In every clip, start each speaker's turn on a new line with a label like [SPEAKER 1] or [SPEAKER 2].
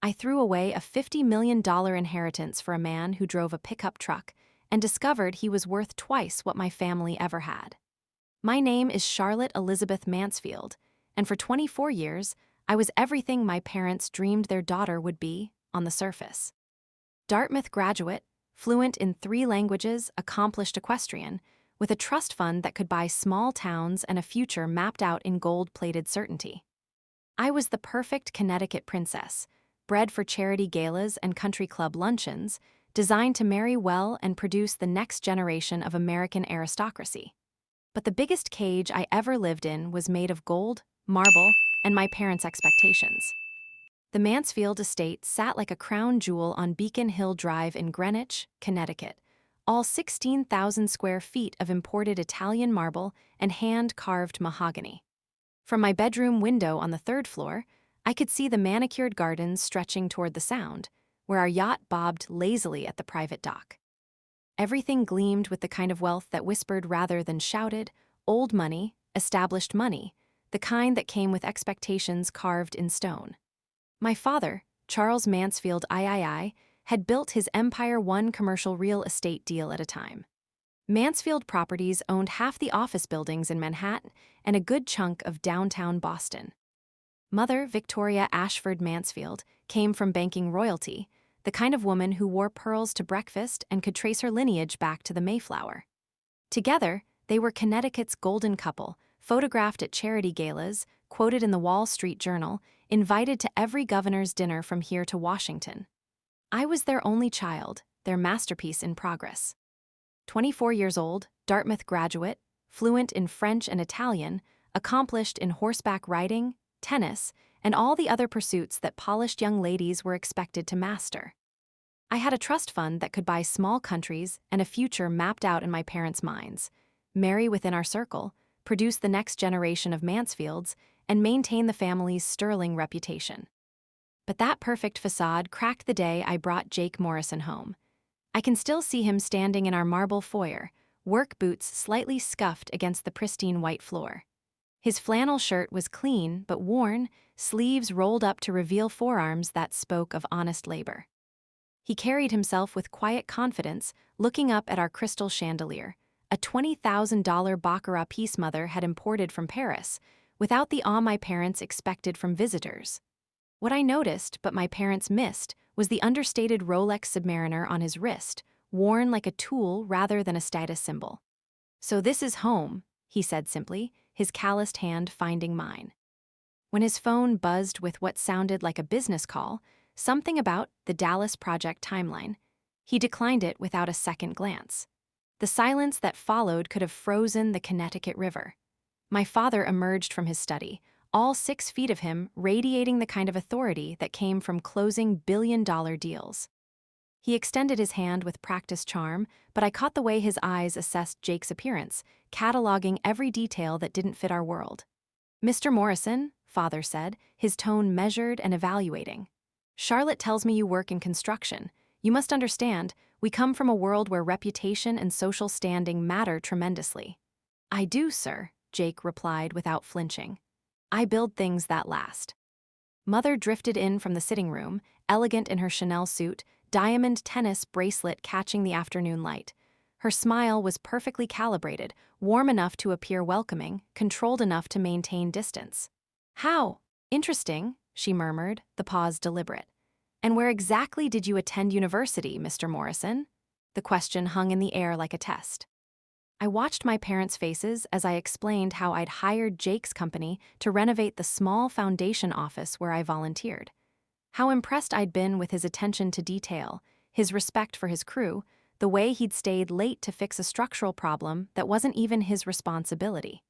[SPEAKER 1] I threw away a $50 million inheritance for a man who drove a pickup truck and discovered he was worth twice what my family ever had. My name is Charlotte Elizabeth Mansfield, and for 24 years, I was everything my parents dreamed their daughter would be on the surface. Dartmouth graduate, fluent in 3 languages, accomplished equestrian, with a trust fund that could buy small towns and a future mapped out in gold-plated certainty. I was the perfect Connecticut princess, bred for charity galas and country club luncheons, designed to marry well and produce the next generation of American aristocracy. But the biggest cage I ever lived in was made of gold, marble, and my parents' expectations. The Mansfield estate sat like a crown jewel on Beacon Hill Drive in Greenwich, Connecticut, all 16,000 square feet of imported Italian marble and hand-carved mahogany. From my bedroom window on the 3rd floor, I could see the manicured gardens stretching toward the Sound, where our yacht bobbed lazily at the private dock. Everything gleamed with the kind of wealth that whispered rather than shouted, old money, established money, the kind that came with expectations carved in stone. My father, Charles Mansfield III, had built his empire one commercial real estate deal at a time. Mansfield Properties owned half the office buildings in Manhattan and a good chunk of downtown Boston. Mother, Victoria Ashford Mansfield, came from banking royalty, the kind of woman who wore pearls to breakfast and could trace her lineage back to the Mayflower. Together, they were Connecticut's golden couple, photographed at charity galas, quoted in the Wall Street Journal, invited to every governor's dinner from here to Washington. I was their only child, their masterpiece in progress. 24 years old, Dartmouth graduate, fluent in French and Italian, accomplished in horseback riding, tennis, and all the other pursuits that polished young ladies were expected to master. I had a trust fund that could buy small countries and a future mapped out in my parents' minds, marry within our circle, produce the next generation of Mansfields, and maintain the family's sterling reputation. But that perfect facade cracked the day I brought Jake Morrison home. I can still see him standing in our marble foyer, work boots slightly scuffed against the pristine white floor. His flannel shirt was clean but worn, sleeves rolled up to reveal forearms that spoke of honest labor. He carried himself with quiet confidence, looking up at our crystal chandelier, a $20,000 baccarat piece mother had imported from Paris, without the awe my parents expected from visitors. What I noticed, but my parents missed, was the understated Rolex Submariner on his wrist, worn like a tool rather than a status symbol. "So this is home," he said simply, his calloused hand finding mine. When his phone buzzed with what sounded like a business call, something about the Dallas Project timeline, he declined it without a second glance. The silence that followed could have frozen the Connecticut River. My father emerged from his study, all 6 feet of him radiating the kind of authority that came from closing billion-dollar deals. He extended his hand with practiced charm, but I caught the way his eyes assessed Jake's appearance, cataloging every detail that didn't fit our world. "Mr. Morrison," Father said, his tone measured and evaluating. "Charlotte tells me you work in construction. You must understand, we come from a world where reputation and social standing matter tremendously." "I do, sir," Jake replied without flinching. "I build things that last." Mother drifted in from the sitting room, elegant in her Chanel suit, diamond tennis bracelet catching the afternoon light. Her smile was perfectly calibrated, warm enough to appear welcoming, controlled enough to maintain distance. "How? Interesting," she murmured, the pause deliberate. "And where exactly did you attend university, Mr. Morrison?" The question hung in the air like a test. I watched my parents' faces as I explained how I'd hired Jake's company to renovate the small foundation office where I volunteered. How impressed I'd been with his attention to detail, his respect for his crew, the way he'd stayed late to fix a structural problem that wasn't even his responsibility.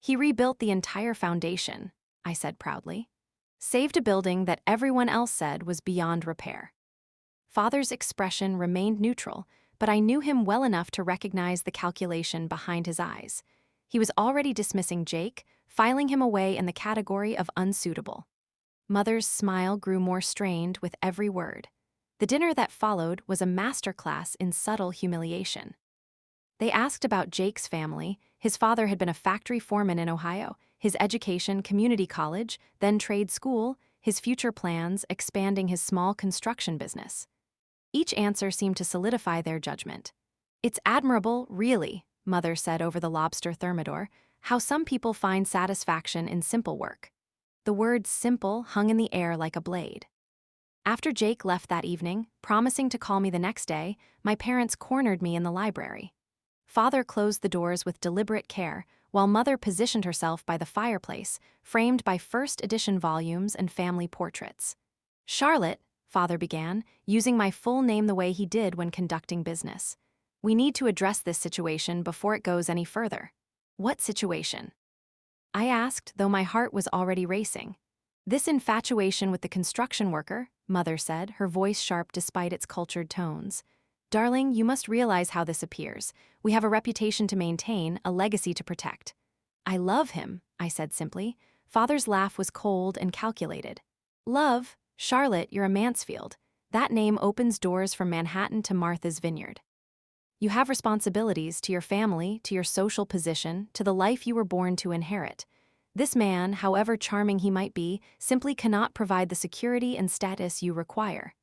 [SPEAKER 1] "He rebuilt the entire foundation," I said proudly. "Saved a building that everyone else said was beyond repair." Father's expression remained neutral, but I knew him well enough to recognize the calculation behind his eyes. He was already dismissing Jake, filing him away in the category of unsuitable. Mother's smile grew more strained with every word. The dinner that followed was a masterclass in subtle humiliation. They asked about Jake's family. His father had been a factory foreman in Ohio, his education community college, then trade school, his future plans, expanding his small construction business. Each answer seemed to solidify their judgment. "It's admirable, really," Mother said over the lobster thermidor, "how some people find satisfaction in simple work." The word simple hung in the air like a blade. After Jake left that evening, promising to call me the next day, my parents cornered me in the library. Father closed the doors with deliberate care, while Mother positioned herself by the fireplace, framed by first edition volumes and family portraits. "Charlotte," Father began, using my full name the way he did when conducting business. "We need to address this situation before it goes any further." "What situation?" I asked, though my heart was already racing. "This infatuation with the construction worker," Mother said, her voice sharp despite its cultured tones. "Darling, you must realize how this appears. We have a reputation to maintain, a legacy to protect." "I love him," I said simply. Father's laugh was cold and calculated. "Love? Charlotte, you're a Mansfield. That name opens doors from Manhattan to Martha's Vineyard. You have responsibilities to your family, to your social position, to the life you were born to inherit. This man, however charming he might be, simply cannot provide the security and status you require."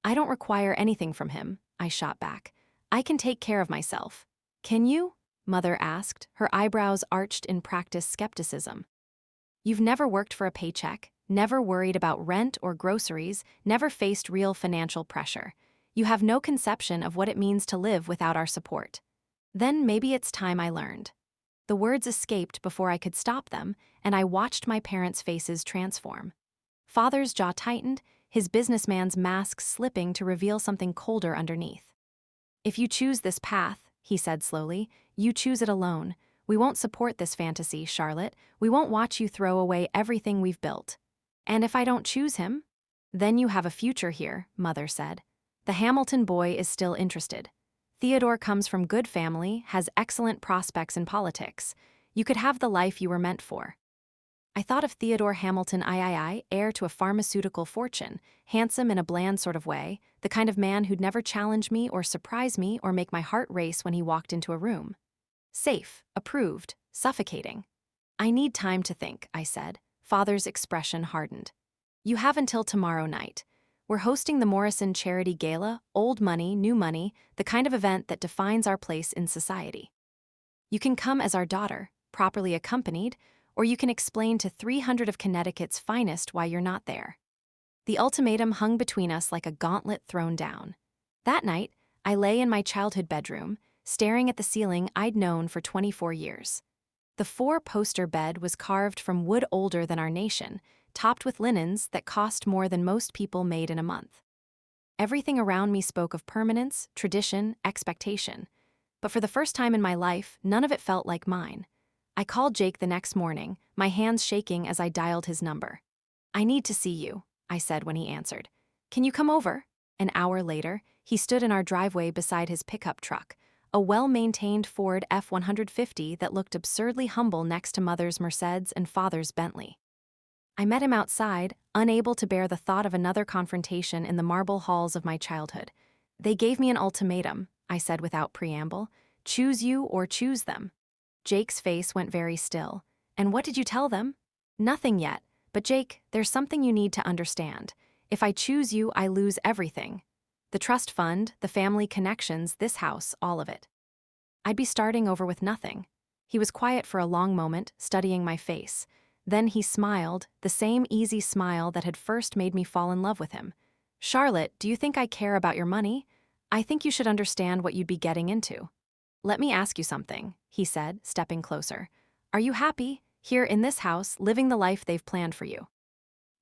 [SPEAKER 1] "I don't require anything from him," I shot back. "I can take care of myself." "Can you?" Mother asked, her eyebrows arched in practiced skepticism. "You've never worked for a paycheck, never worried about rent or groceries, never faced real financial pressure. You have no conception of what it means to live without our support." Then maybe it's time I learned. The words escaped before I could stop them, and I watched my parents' faces transform. Father's jaw tightened, his businessman's mask slipping to reveal something colder underneath. "If you choose this path," he said slowly, "you choose it alone. We won't support this fantasy, Charlotte. We won't watch you throw away everything we've built." "And if I don't choose him?" "Then you have a future here," Mother said. "The Hamilton boy is still interested. Theodore comes from good family, has excellent prospects in politics. You could have the life you were meant for." I thought of Theodore Hamilton III, heir to a pharmaceutical fortune, handsome in a bland sort of way, the kind of man who'd never challenge me or surprise me or make my heart race when he walked into a room. Safe, approved, suffocating. "I need time to think," I said. Father's expression hardened. "You have until tomorrow night. We're hosting the Morrison Charity Gala, old money, new money, the kind of event that defines our place in society. You can come as our daughter, properly accompanied, or you can explain to 300 of Connecticut's finest why you're not there." The ultimatum hung between us like a gauntlet thrown down. That night, I lay in my childhood bedroom, staring at the ceiling I'd known for 24 years. The four-poster bed was carved from wood older than our nation, topped with linens that cost more than most people made in a month. Everything around me spoke of permanence, tradition, expectation. But for the first time in my life, none of it felt like mine. I called Jake the next morning, my hands shaking as I dialed his number. "I need to see you," I said when he answered. "Can you come over?" An hour later, he stood in our driveway beside his pickup truck, a well-maintained Ford F-150 that looked absurdly humble next to Mother's Mercedes and Father's Bentley. I met him outside, unable to bear the thought of another confrontation in the marble halls of my childhood. "They gave me an ultimatum," I said without preamble. "Choose you or choose them." Jake's face went very still. "And what did you tell them?" "Nothing yet, but Jake, there's something you need to understand. If I choose you, I lose everything. The trust fund, the family connections, this house, all of it. I'd be starting over with nothing." He was quiet for a long moment, studying my face. Then he smiled, the same easy smile that had first made me fall in love with him. "Charlotte, do you think I care about your money? I think you should understand what you'd be getting into." "Let me ask you something," he said, stepping closer. "Are you happy, here in this house, living the life they've planned for you?"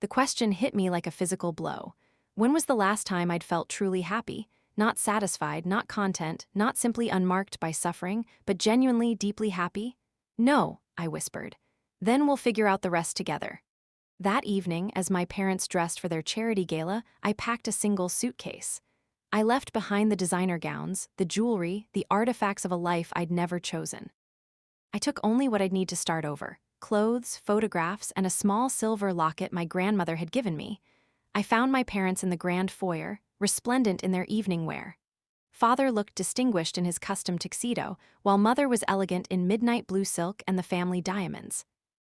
[SPEAKER 1] The question hit me like a physical blow. When was the last time I'd felt truly happy? Not satisfied, not content, not simply unmarked by suffering, but genuinely, deeply happy? "No," I whispered. "Then we'll figure out the rest together." That evening, as my parents dressed for their charity gala, I packed a single suitcase. I left behind the designer gowns, the jewelry, the artifacts of a life I'd never chosen. I took only what I'd need to start over: clothes, photographs, and a small silver locket my grandmother had given me. I found my parents in the grand foyer, resplendent in their evening wear. Father looked distinguished in his custom tuxedo, while Mother was elegant in midnight blue silk and the family diamonds.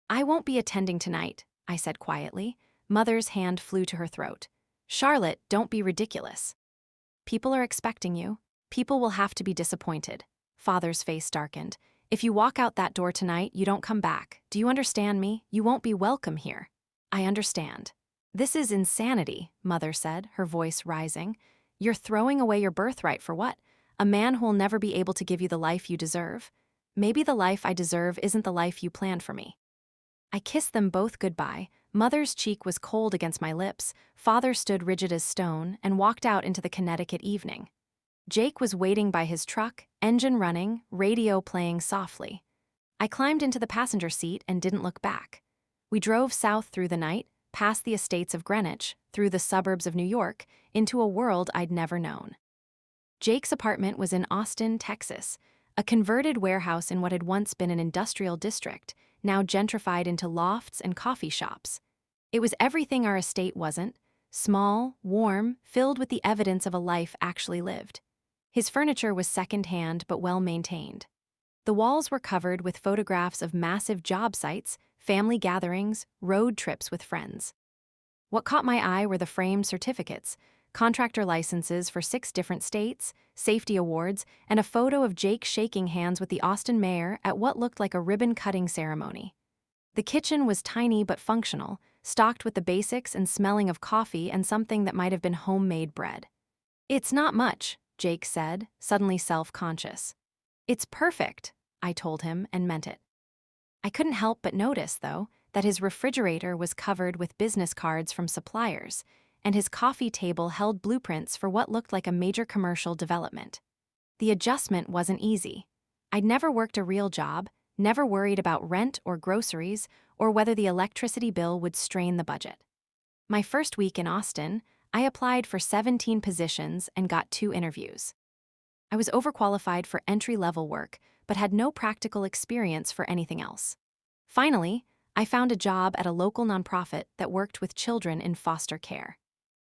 [SPEAKER 1] "I won't be attending tonight," I said quietly. Mother's hand flew to her throat. "Charlotte, don't be ridiculous. People are expecting you. People will have to be disappointed." Father's face darkened. "If you walk out that door tonight, you don't come back. Do you understand me? You won't be welcome here." "I understand." "This is insanity," Mother said, her voice rising. "You're throwing away your birthright for what? A man who'll never be able to give you the life you deserve? Maybe the life I deserve isn't the life you planned for me." I kissed them both goodbye. Mother's cheek was cold against my lips, Father stood rigid as stone, and walked out into the Connecticut evening. Jake was waiting by his truck, engine running, radio playing softly. I climbed into the passenger seat and didn't look back. We drove south through the night, past the estates of Greenwich, through the suburbs of New York, into a world I'd never known. Jake's apartment was in Austin, Texas, a converted warehouse in what had once been an industrial district, now gentrified into lofts and coffee shops. It was everything our estate wasn't: small, warm, filled with the evidence of a life actually lived. His furniture was second-hand but well-maintained. The walls were covered with photographs of massive job sites, family gatherings, road trips with friends. What caught my eye were the framed certificates, contractor licenses for 6 different states, safety awards, and a photo of Jake shaking hands with the Austin mayor at what looked like a ribbon-cutting ceremony. The kitchen was tiny but functional, stocked with the basics and smelling of coffee and something that might have been homemade bread. "It's not much," Jake said, suddenly self-conscious. "It's perfect," I told him, and meant it. I couldn't help but notice, though, that his refrigerator was covered with business cards from suppliers, and his coffee table held blueprints for what looked like a major commercial development. The adjustment wasn't easy. I'd never worked a real job, never worried about rent or groceries, or whether the electricity bill would strain the budget. My first week in Austin, I applied for 17 positions and got 2 interviews. I was overqualified for entry-level work, but had no practical experience for anything else. Finally, I found a job at a local nonprofit that worked with children in foster care.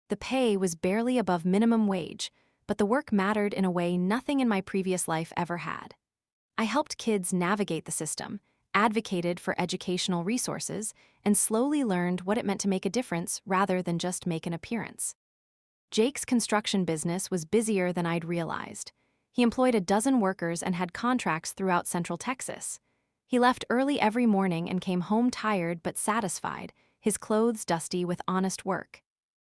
[SPEAKER 1] The pay was barely above minimum wage, but the work mattered in a way nothing in my previous life ever had. I helped kids navigate the system, advocated for educational resources, and slowly learned what it meant to make a difference rather than just make an appearance. Jake's construction business was busier than I'd realized. He employed a dozen workers and had contracts throughout Central Texas. He left early every morning and came home tired but satisfied, his clothes dusty with honest work.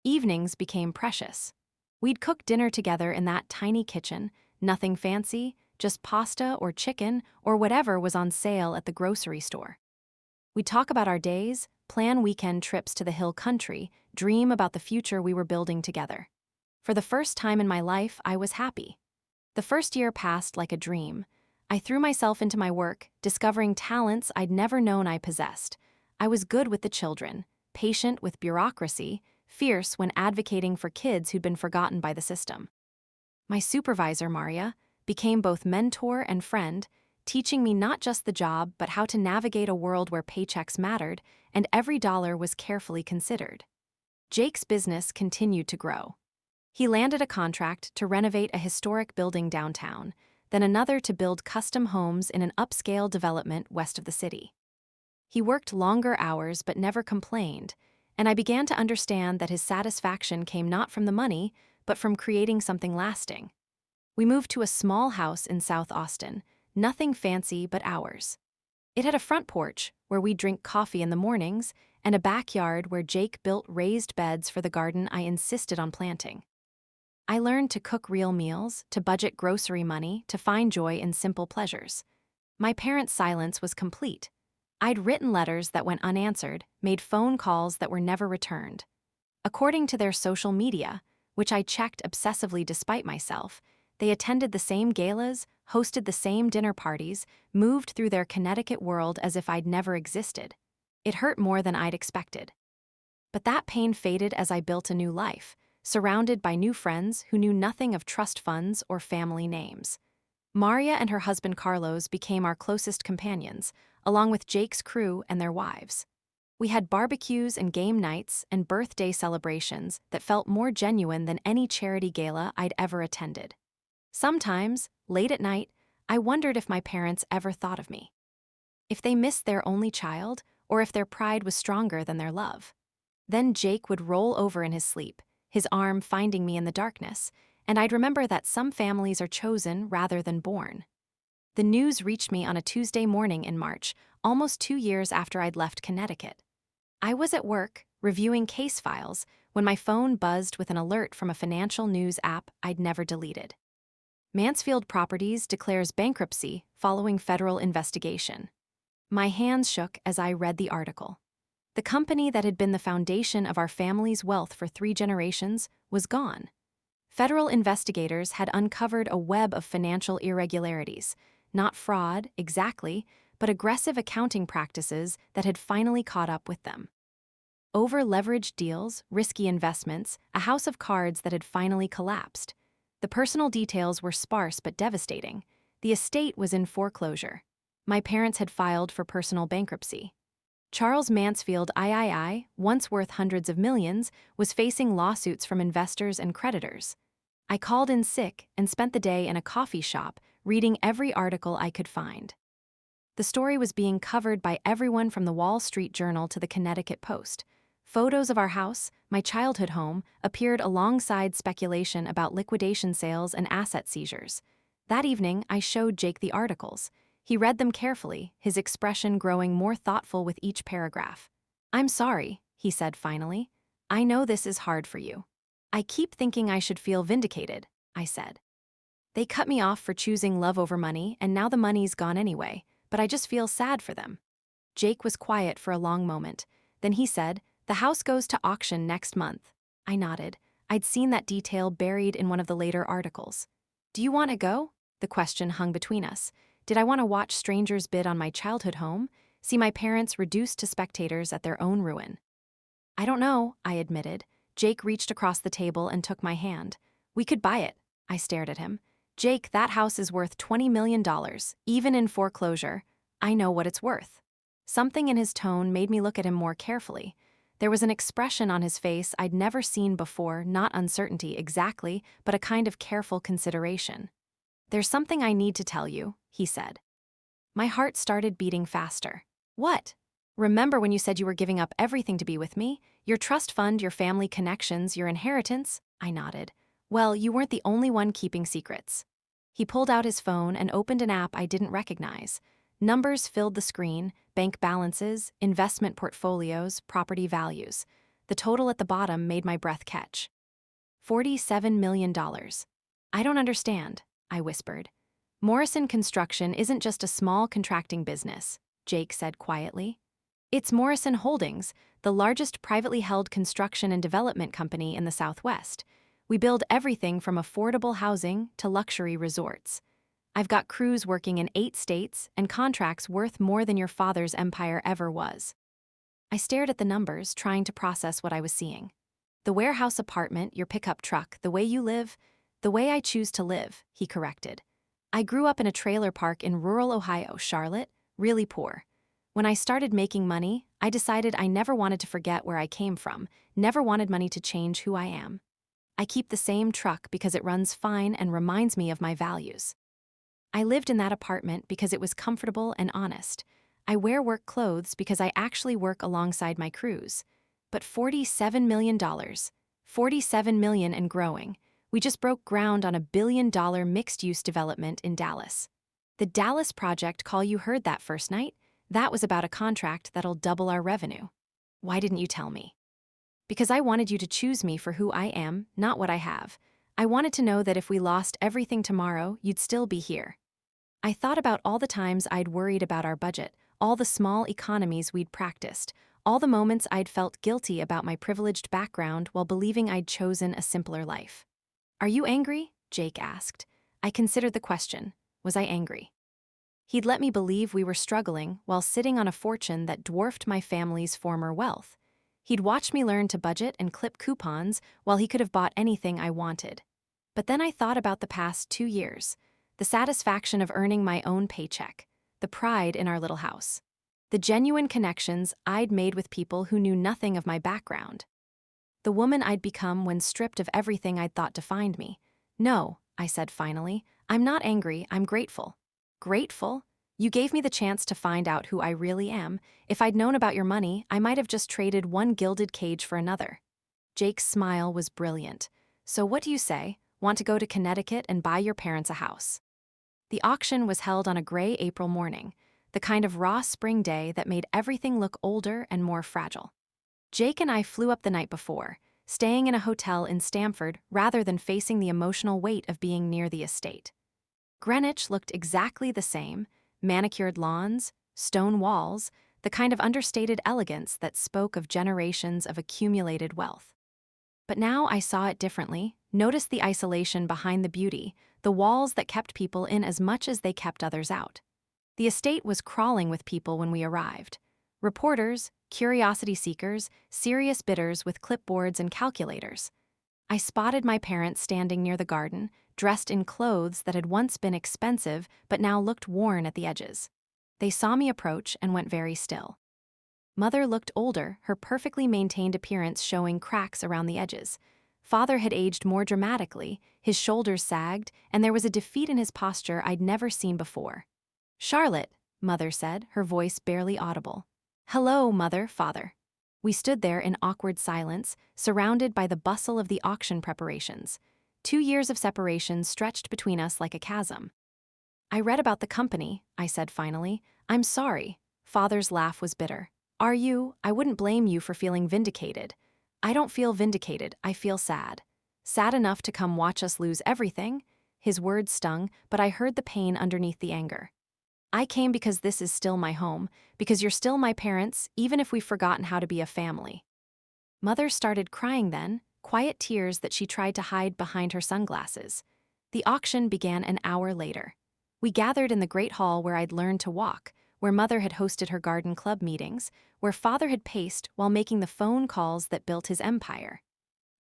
[SPEAKER 1] Evenings became precious. We'd cook dinner together in that tiny kitchen, nothing fancy, just pasta or chicken or whatever was on sale at the grocery store. We'd talk about our days, plan weekend trips to the hill country, dream about the future we were building together. For the first time in my life, I was happy. The first year passed like a dream. I threw myself into my work, discovering talents I'd never known I possessed. I was good with the children, patient with bureaucracy, fierce when advocating for kids who'd been forgotten by the system. My supervisor, Maria, became both mentor and friend, teaching me not just the job but how to navigate a world where paychecks mattered and every dollar was carefully considered. Jake's business continued to grow. He landed a contract to renovate a historic building downtown, then another to build custom homes in an upscale development west of the city. He worked longer hours but never complained, and I began to understand that his satisfaction came not from the money, but from creating something lasting. We moved to a small house in South Austin, nothing fancy but ours. It had a front porch where we'd drink coffee in the mornings and a backyard where Jake built raised beds for the garden I insisted on planting. I learned to cook real meals, to budget grocery money, to find joy in simple pleasures. My parents' silence was complete. I'd written letters that went unanswered, made phone calls that were never returned. According to their social media, which I checked obsessively despite myself, they attended the same galas, hosted the same dinner parties, moved through their Connecticut world as if I'd never existed. It hurt more than I'd expected. But that pain faded as I built a new life, surrounded by new friends who knew nothing of trust funds or family names. Maria and her husband Carlos became our closest companions, along with Jake's crew and their wives. We had barbecues and game nights and birthday celebrations that felt more genuine than any charity gala I'd ever attended. Sometimes, late at night, I wondered if my parents ever thought of me. If they missed their only child, or if their pride was stronger than their love. Then Jake would roll over in his sleep, his arm finding me in the darkness, and I'd remember that some families are chosen rather than born. The news reached me on a Tuesday morning in March, almost 2 years after I'd left Connecticut. I was at work, reviewing case files, when my phone buzzed with an alert from a financial news app I'd never deleted. Mansfield Properties declares bankruptcy following federal investigation. My hands shook as I read the article. The company that had been the foundation of our family's wealth for 3 generations was gone. Federal investigators had uncovered a web of financial irregularities, not fraud, exactly, but aggressive accounting practices that had finally caught up with them. Over-leveraged deals, risky investments, a house of cards that had finally collapsed. The personal details were sparse but devastating. The estate was in foreclosure. My parents had filed for personal bankruptcy. Charles Mansfield III, once worth hundreds of millions, was facing lawsuits from investors and creditors. I called in sick and spent the day in a coffee shop, reading every article I could find. The story was being covered by everyone from the Wall Street Journal to the Connecticut Post. Photos of our house, my childhood home, appeared alongside speculation about liquidation sales and asset seizures. That evening, I showed Jake the articles. He read them carefully, his expression growing more thoughtful with each paragraph. "I'm sorry," he said finally. "I know this is hard for you." "I keep thinking I should feel vindicated," I said. "They cut me off for choosing love over money, and now the money's gone anyway, but I just feel sad for them." Jake was quiet for a long moment. Then he said, "The house goes to auction next month." I nodded. I'd seen that detail buried in one of the later articles. "Do you want to go?" The question hung between us. Did I want to watch strangers bid on my childhood home, see my parents reduced to spectators at their own ruin? "I don't know," I admitted. Jake reached across the table and took my hand. "We could buy it." I stared at him. "Jake, that house is worth $20 million, even in foreclosure. I know what it's worth." Something in his tone made me look at him more carefully. There was an expression on his face I'd never seen before, not uncertainty exactly, but a kind of careful consideration. "There's something I need to tell you," he said. My heart started beating faster. "What?" "Remember when you said you were giving up everything to be with me? Your trust fund, your family connections, your inheritance?" I nodded. "Well, you weren't the only one keeping secrets." He pulled out his phone and opened an app I didn't recognize. Numbers filled the screen, bank balances, investment portfolios, property values. The total at the bottom made my breath catch. $47 million. "I don't understand," I whispered. "Morrison Construction isn't just a small contracting business," Jake said quietly. "It's Morrison Holdings, the largest privately held construction and development company in the Southwest. We build everything from affordable housing to luxury resorts. I've got crews working in 8 states and contracts worth more than your father's empire ever was." I stared at the numbers, trying to process what I was seeing. "The warehouse apartment, your pickup truck, the way you live—" "The way I choose to live," he corrected. "I grew up in a trailer park in rural Ohio, Charlotte, really poor. When I started making money, I decided I never wanted to forget where I came from, never wanted money to change who I am. I keep the same truck because it runs fine and reminds me of my values. I lived in that apartment because it was comfortable and honest. I wear work clothes because I actually work alongside my crews. But $47 million. $47 million and growing. We just broke ground on a $1 billion mixed-use development in Dallas. The Dallas project call you heard that first night? That was about a contract that'll double our revenue. Why didn't you tell me?" "Because I wanted you to choose me for who I am, not what I have. I wanted to know that if we lost everything tomorrow, you'd still be here." I thought about all the times I'd worried about our budget, all the small economies we'd practiced, all the moments I'd felt guilty about my privileged background while believing I'd chosen a simpler life. "Are you angry?" Jake asked. I considered the question. Was I angry? He'd let me believe we were struggling while sitting on a fortune that dwarfed my family's former wealth. He'd watched me learn to budget and clip coupons while he could have bought anything I wanted. But then I thought about the past 2 years. The satisfaction of earning my own paycheck, the pride in our little house, the genuine connections I'd made with people who knew nothing of my background, the woman I'd become when stripped of everything I'd thought defined me. "No," I said finally, "I'm not angry, I'm grateful." "Grateful?" You gave me the chance to find out who I really am. If I'd known about your money, I might have just traded one gilded cage for another. Jake's smile was brilliant. So what do you say? Want to go to Connecticut and buy your parents a house? The auction was held on a gray April morning, the kind of raw spring day that made everything look older and more fragile. Jake and I flew up the night before, staying in a hotel in Stamford rather than facing the emotional weight of being near the estate. Greenwich looked exactly the same: manicured lawns, stone walls, the kind of understated elegance that spoke of generations of accumulated wealth. But now I saw it differently, noticed the isolation behind the beauty, the walls that kept people in as much as they kept others out. The estate was crawling with people when we arrived. Reporters, curiosity seekers, serious bidders with clipboards and calculators. I spotted my parents standing near the garden, dressed in clothes that had once been expensive but now looked worn at the edges. They saw me approach and went very still. Mother looked older, her perfectly maintained appearance showing cracks around the edges. Father had aged more dramatically, his shoulders sagged, and there was a defeat in his posture I'd never seen before. "Charlotte," Mother said, her voice barely audible. "Hello, Mother, Father." We stood there in awkward silence, surrounded by the bustle of the auction preparations. 2 years of separation stretched between us like a chasm. "I read about the company," I said finally. "I'm sorry." Father's laugh was bitter. "Are you? I wouldn't blame you for feeling vindicated." "I don't feel vindicated, I feel sad." "Sad enough to come watch us lose everything?" His words stung, but I heard the pain underneath the anger. "I came because this is still my home, because you're still my parents, even if we've forgotten how to be a family." Mother started crying then, quiet tears that she tried to hide behind her sunglasses. The auction began an hour later. We gathered in the great hall where I'd learned to walk, where Mother had hosted her garden club meetings, where Father had paced while making the phone calls that built his empire.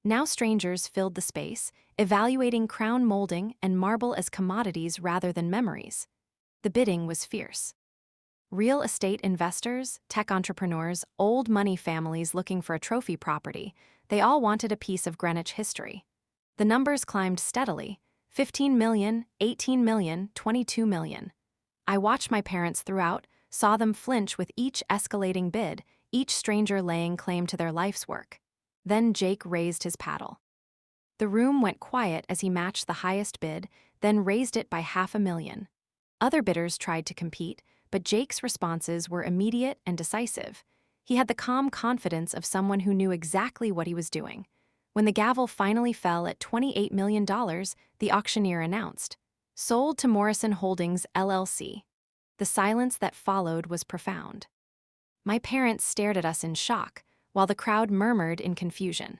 [SPEAKER 1] Now strangers filled the space, evaluating crown molding and marble as commodities rather than memories. The bidding was fierce. Real estate investors, tech entrepreneurs, old money families looking for a trophy property, they all wanted a piece of Greenwich history. The numbers climbed steadily: 15 million, 18 million, 22 million. I watched my parents throughout, saw them flinch with each escalating bid, each stranger laying claim to their life's work. Then Jake raised his paddle. The room went quiet as he matched the highest bid, then raised it by $500,000. Other bidders tried to compete, but Jake's responses were immediate and decisive. He had the calm confidence of someone who knew exactly what he was doing. When the gavel finally fell at $28 million, the auctioneer announced, "Sold to Morrison Holdings, LLC." The silence that followed was profound. My parents stared at us in shock, while the crowd murmured in confusion.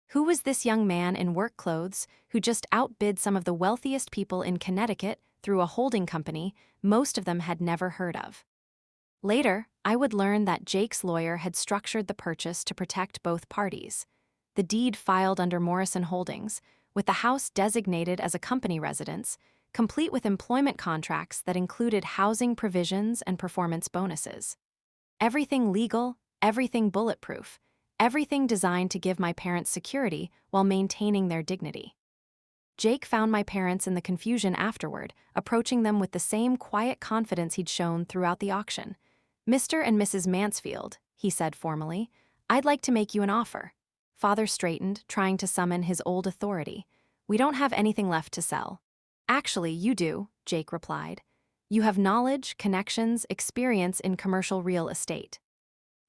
[SPEAKER 1] Who was this young man in work clothes who just outbid some of the wealthiest people in Connecticut through a holding company most of them had never heard of? Later, I would learn that Jake's lawyer had structured the purchase to protect both parties. The deed filed under Morrison Holdings, with the house designated as a company residence, complete with employment contracts that included housing provisions and performance bonuses. Everything legal, everything bulletproof, everything designed to give my parents security while maintaining their dignity. Jake found my parents in the confusion afterward, approaching them with the same quiet confidence he'd shown throughout the auction. "Mr. and Mrs. Mansfield," he said formally, "I'd like to make you an offer." Father straightened, trying to summon his old authority. "We don't have anything left to sell." "Actually, you do," Jake replied. "You have knowledge, connections, experience in commercial real estate.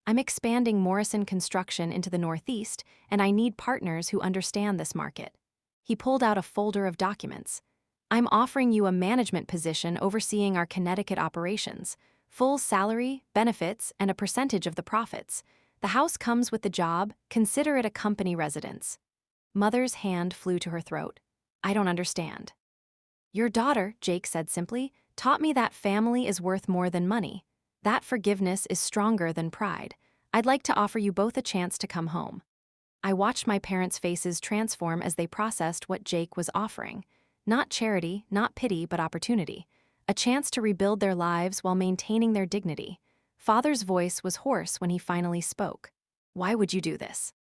[SPEAKER 1] I'm expanding Morrison Construction into the Northeast, and I need partners who understand this market." He pulled out a folder of documents. "I'm offering you a management position overseeing our Connecticut operations, full salary, benefits, and a percentage of the profits. The house comes with the job, consider it a company residence." Mother's hand flew to her throat. "I don't understand." "Your daughter," Jake said simply, "taught me that family is worth more than money. That forgiveness is stronger than pride. I'd like to offer you both a chance to come home." I watched my parents' faces transform as they processed what Jake was offering. Not charity, not pity, but opportunity. A chance to rebuild their lives while maintaining their dignity. Father's voice was hoarse when he finally spoke. "Why would you do this?"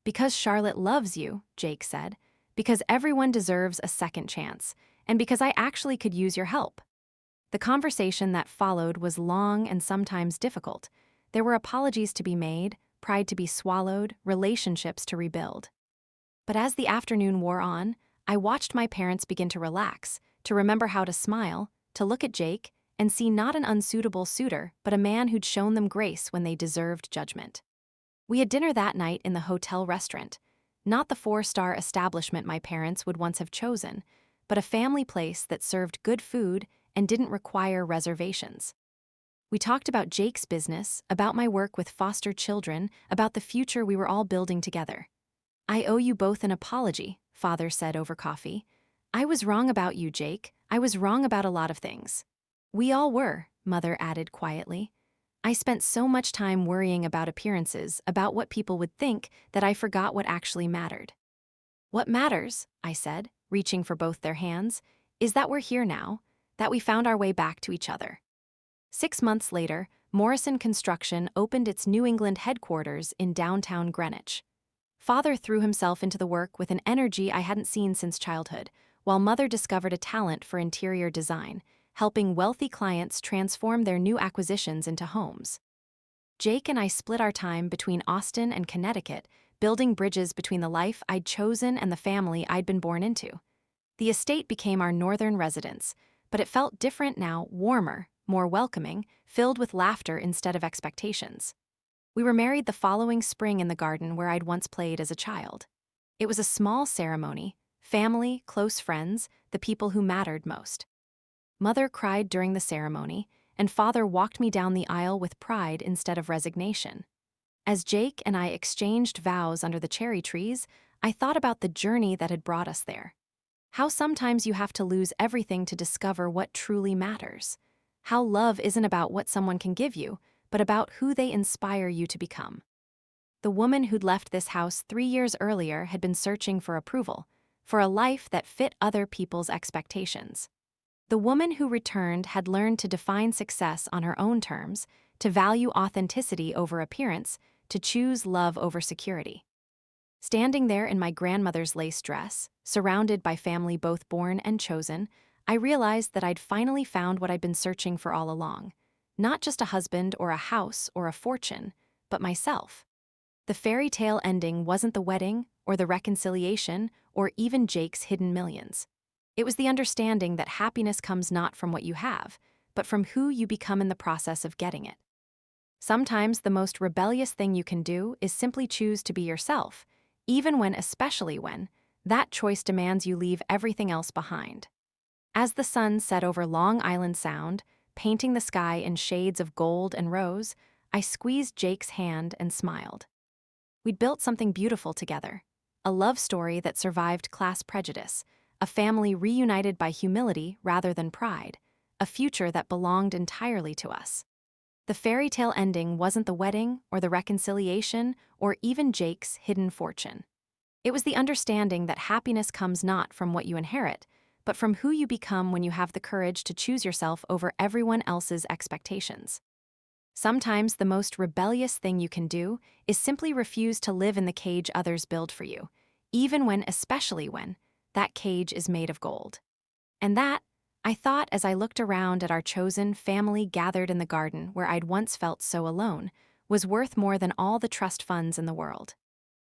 [SPEAKER 1] "Because Charlotte loves you," Jake said. "Because everyone deserves a second chance. And because I actually could use your help." The conversation that followed was long and sometimes difficult. There were apologies to be made, pride to be swallowed, relationships to rebuild. But as the afternoon wore on, I watched my parents begin to relax, to remember how to smile, to look at Jake, and see not an unsuitable suitor, but a man who'd shown them grace when they deserved judgment. We had dinner that night in the hotel restaurant, not the four-star establishment my parents would once have chosen, but a family place that served good food and didn't require reservations. We talked about Jake's business, about my work with foster children, about the future we were all building together. "I owe you both an apology," Father said over coffee. "I was wrong about you, Jake. I was wrong about a lot of things." "We all were," Mother added quietly. "I spent so much time worrying about appearances, about what people would think, that I forgot what actually mattered." "What matters," I said, reaching for both their hands, "is that we're here now, that we found our way back to each other." 6 months later, Morrison Construction opened its New England headquarters in downtown Greenwich. Father threw himself into the work with an energy I hadn't seen since childhood, while Mother discovered a talent for interior design, helping wealthy clients transform their new acquisitions into homes. Jake and I split our time between Austin and Connecticut, building bridges between the life I'd chosen and the family I'd been born into. The estate became our northern residence, but it felt different now, warmer, more welcoming, filled with laughter instead of expectations. We were married the following spring in the garden where I'd once played as a child. It was a small ceremony, family, close friends, the people who mattered most. Mother cried during the ceremony, and Father walked me down the aisle with pride instead of resignation. As Jake and I exchanged vows under the cherry trees, I thought about the journey that had brought us there. How sometimes you have to lose everything to discover what truly matters. How love isn't about what someone can give you, but about who they inspire you to become. The woman who'd left this house 3 years earlier had been searching for approval, for a life that fit other people's expectations. The woman who returned had learned to define success on her own terms, to value authenticity over appearance, to choose love over security. Standing there in my grandmother's lace dress, surrounded by family both born and chosen, I realized that I'd finally found what I'd been searching for all along. Not just a husband or a house or a fortune, but myself. The fairy tale ending wasn't the wedding or the reconciliation or even Jake's hidden millions. It was the understanding that happiness comes not from what you have, but from who you become in the process of getting it. Sometimes the most rebellious thing you can do is simply choose to be yourself, especially when, that choice demands you leave everything else behind. As the sun set over Long Island Sound, painting the sky in shades of gold and rose, I squeezed Jake's hand and smiled. We'd built something beautiful together, a love story that survived class prejudice, a family reunited by humility rather than pride, a future that belonged entirely to us. The fairy tale ending wasn't the wedding or the reconciliation or even Jake's hidden fortune. It was the understanding that happiness comes not from what you inherit, but from who you become when you have the courage to choose yourself over everyone else's expectations. Sometimes the most rebellious thing you can do is simply refuse to live in the cage others build for you, especially when, that cage is made of gold. And that, I thought as I looked around at our chosen family gathered in the garden where I'd once felt so alone, was worth more than all the trust funds in the world.